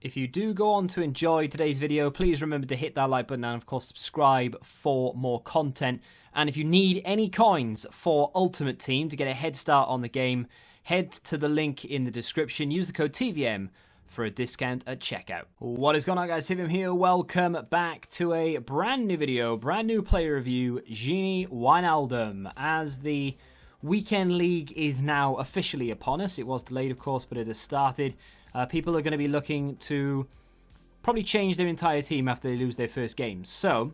If you do go on to enjoy today's video, please remember to hit that like button and of course subscribe for more content. And if you need any coins for Ultimate Team to get a head start on the game, head to the link in the description. Use the code TVM for a discount at checkout. What is going on, guys? TVM here. Welcome back to a brand new video, brand new player review. Gini Wijnaldum, as the weekend league is now officially upon us. It was delayed, of course, but it has started. People are going to be looking to probably change their entire team after they lose their first game. So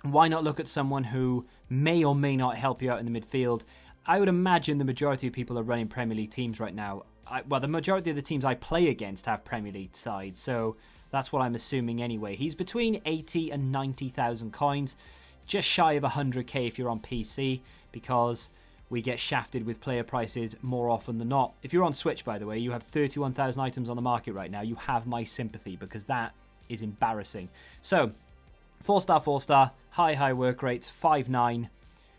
why not look at someone who may or may not help you out in the midfield? I would imagine the majority of people are running Premier League teams right now. Well, the majority of the teams I play against have Premier League sides, so that's what I'm assuming anyway. He's between 80 and 90,000 coins, just shy of 100k if you're on PC, because we get shafted with player prices more often than not. If you're on Switch, by the way, you have 31,000 items on the market right now. You have my sympathy, because that is embarrassing. So, 4-star, high work rates, 5.9.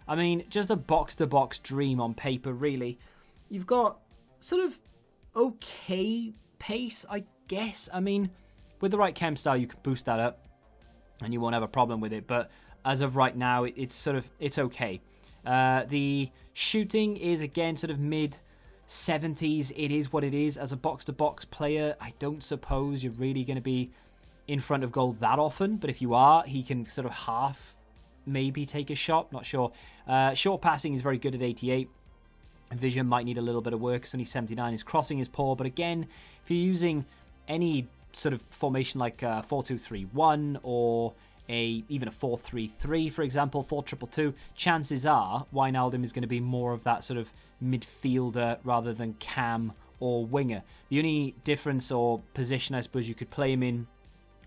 I mean, just a box-to-box dream on paper, really. You've got sort of okay pace, I guess. I mean, with the right chem style, you can boost that up, and you won't have a problem with it. But as of right now, it's okay. The shooting is, again, sort of mid-70s. It is what it is. As a box-to-box player, I don't suppose you're really going to be in front of goal that often. But if you are, he can sort of half maybe take a shot. Not sure. Short passing is very good at 88. Vision might need a little bit of work. It's only 79. His crossing is poor. But again, if you're using any sort of formation like 4-2-3-1 or even a 4-3-3, for example, 4-2-2, chances are Wijnaldum is going to be more of that sort of midfielder rather than cam or winger. The only difference or position I suppose you could play him in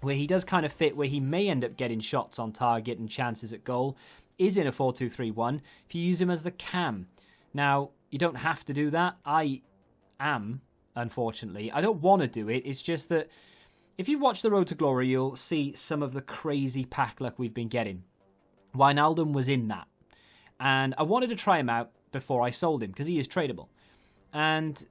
where he does kind of fit, where he may end up getting shots on target and chances at goal, is in a 4-2-3-1 if you use him as the cam. Now, you don't have to do that. I am, unfortunately. I don't want to do it. It's just that if you watch the Road to Glory, you'll see some of the crazy pack luck we've been getting. Wijnaldum was in that. And I wanted to try him out before I sold him, because he is tradable. And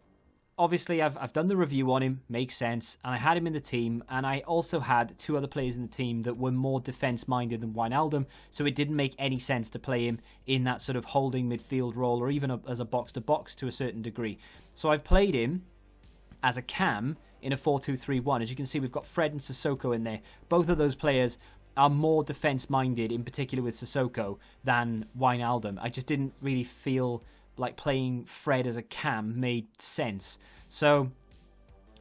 obviously, I've done the review on him, makes sense, and I had him in the team, and I also had two other players in the team that were more defence-minded than Wijnaldum, so it didn't make any sense to play him in that sort of holding midfield role, or even as a box-to-box to a certain degree. So I've played him as a cam in a 4-2-3-1. As you can see, we've got Fred and Sissoko in there. Both of those players are more defence-minded, in particular with Sissoko, than Wijnaldum. I just didn't really feel like playing Fred as a cam made sense. So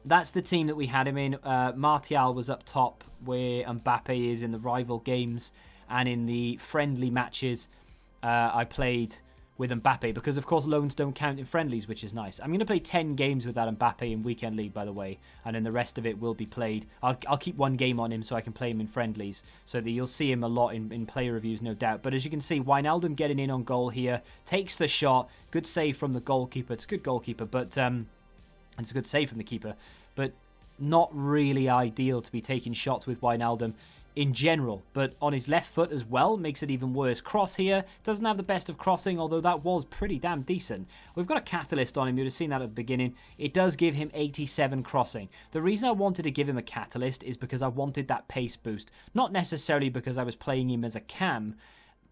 that's the team that we had him in. Martial was up top, where Mbappe is in the rival games, and in the friendly matches I played with Mbappe, because of course loans don't count in friendlies, which is nice. I'm going to play 10 games with that Mbappe in Weekend League, by the way, and then the rest of it will be played. I'll keep one game on him so I can play him in friendlies, so that you'll see him a lot in player reviews, no doubt. But as you can see, Wijnaldum getting in on goal here, takes the shot, good save from the goalkeeper. It's a good goalkeeper, but it's a good save from the keeper, but not really ideal to be taking shots with Wijnaldum in general, but on his left foot as well makes it even worse. Cross here, doesn't have the best of crossing, although that was pretty damn decent. We've got a catalyst on him, you'd have seen that at the beginning. It does give him 87 crossing. The reason I wanted to give him a catalyst is because I wanted that pace boost, not necessarily because I was playing him as a cam,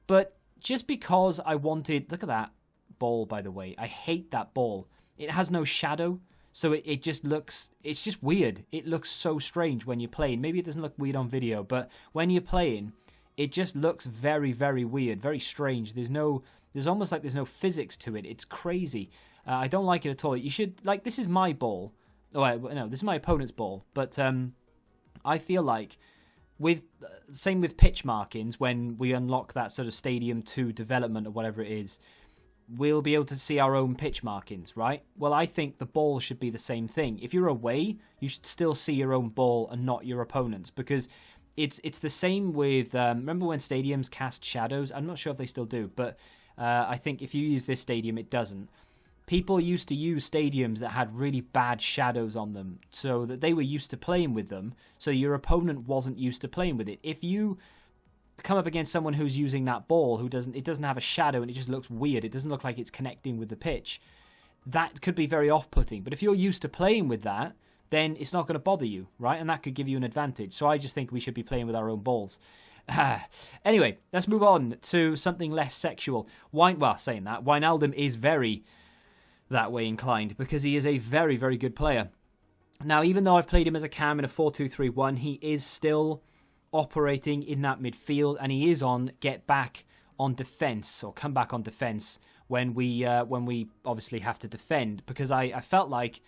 but just because I wanted... Look at that ball, by the way. I hate that ball. It has no shadow. So it just looks, it's just weird. It looks so strange when you're playing. Maybe it doesn't look weird on video, but when you're playing, it just looks very, very weird, very strange. There's almost like there's no physics to it. It's crazy. I don't like it at all. You should, like, this is my ball. Oh, no, this is my opponent's ball. But I feel like, same with pitch markings, when we unlock that sort of Stadium 2 development or whatever it is, we'll be able to see our own pitch markings, right? Well, I think the ball should be the same thing. If you're away, you should still see your own ball and not your opponent's, because it's the same with... remember when stadiums cast shadows? I'm not sure if they still do, but I think if you use this stadium, it doesn't. People used to use stadiums that had really bad shadows on them, so that they were used to playing with them, so your opponent wasn't used to playing with it. If you come up against someone who's using that ball, it doesn't have a shadow and it just looks weird, it doesn't look like it's connecting with the pitch, that could be very off-putting. But if you're used to playing with that, then it's not going to bother you, right? And that could give you an advantage. So I just think we should be playing with our own balls. Anyway, let's move on to something less sexual. Saying that, Wijnaldum is very that way inclined because he is a very, very good player. Now, even though I've played him as a cam in a 4-2-3-1, he is still operating in that midfield, and he is on get back on defence or come back on defence when we obviously have to defend, because I felt like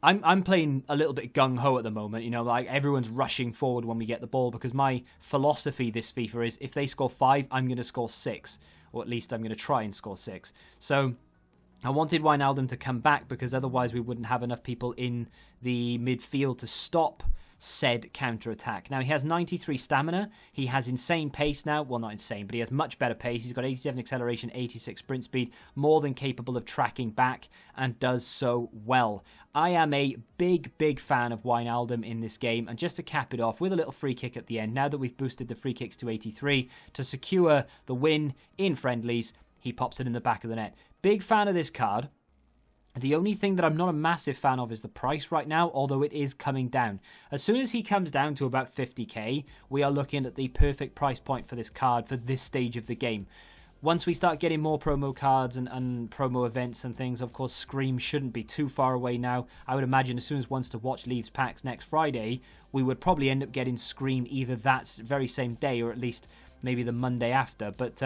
I'm playing a little bit gung-ho at the moment, like everyone's rushing forward when we get the ball, because my philosophy this FIFA is if they score 5, I'm going to score 6, or at least I'm going to try and score 6. So I wanted Wijnaldum to come back because otherwise we wouldn't have enough people in the midfield to stop said counter-attack. Now, he has 93 stamina. He has insane pace now. Well, not insane, but he has much better pace. He's got 87 acceleration, 86 sprint speed, more than capable of tracking back, and does so well. I am a big, big fan of Wijnaldum in this game, and just to cap it off with a little free kick at the end, now that we've boosted the free kicks to 83 to secure the win in friendlies, he pops it in the back of the net. Big fan of this card. The only thing that I'm not a massive fan of is the price right now, although it is coming down. As soon as he comes down to about 50k, we are looking at the perfect price point for this card for this stage of the game. Once we start getting more promo cards and promo events and things, of course, Scream shouldn't be too far away now. I would imagine as soon as Once to Watch leaves packs next Friday, we would probably end up getting Scream either that very same day or at least maybe the Monday after. But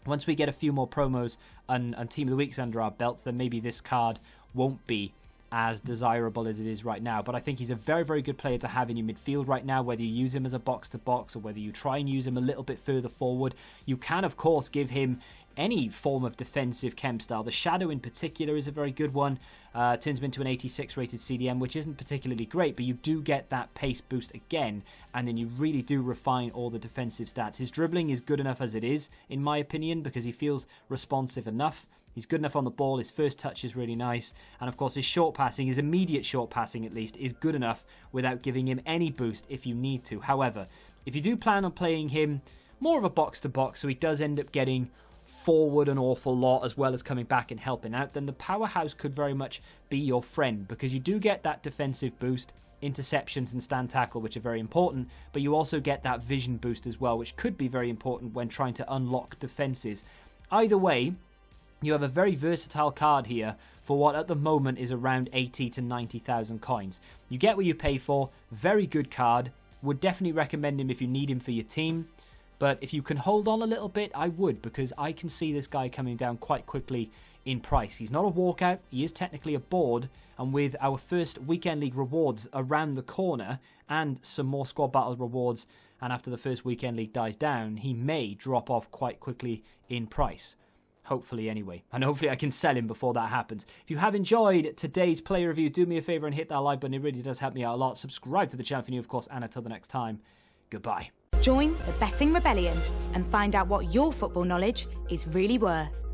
once we get a few more promos and Team of the Weeks under our belts, then maybe this card won't be as desirable as it is right now. But I think he's a very, very good player to have in your midfield right now, whether you use him as a box-to-box or whether you try and use him a little bit further forward. You can, of course, give him any form of defensive chem style. The Shadow in particular is a very good one. Turns him into an 86 rated CDM, which isn't particularly great, but you do get that pace boost again, and then you really do refine all the defensive stats. His dribbling is good enough as it is, in my opinion, because he feels responsive enough. He's good enough on the ball, his first touch is really nice, and of course his short passing, his immediate short passing at least, is good enough without giving him any boost if you need to. However, if you do plan on playing him more of a box-to-box, so he does end up getting forward an awful lot as well as coming back and helping out, then the powerhouse could very much be your friend, because you do get that defensive boost, interceptions and stand tackle, which are very important, but you also get that vision boost as well, which could be very important when trying to unlock defenses. Either way, you have a very versatile card here for what at the moment is around 80 to 90,000 coins. You get what you pay for, very good card, would definitely recommend him if you need him for your team. But if you can hold on a little bit, I would, because I can see this guy coming down quite quickly in price. He's not a walkout, he is technically a board, and with our first Weekend League rewards around the corner and some more Squad Battles rewards, and after the first Weekend League dies down, he may drop off quite quickly in price. Hopefully anyway, and hopefully I can sell him before that happens. If you have enjoyed today's play review, do me a favour and hit that like button, it really does help me out a lot. Subscribe to the channel if you're new, of course, and until the next time, goodbye. Join the Betting Rebellion and find out what your football knowledge is really worth.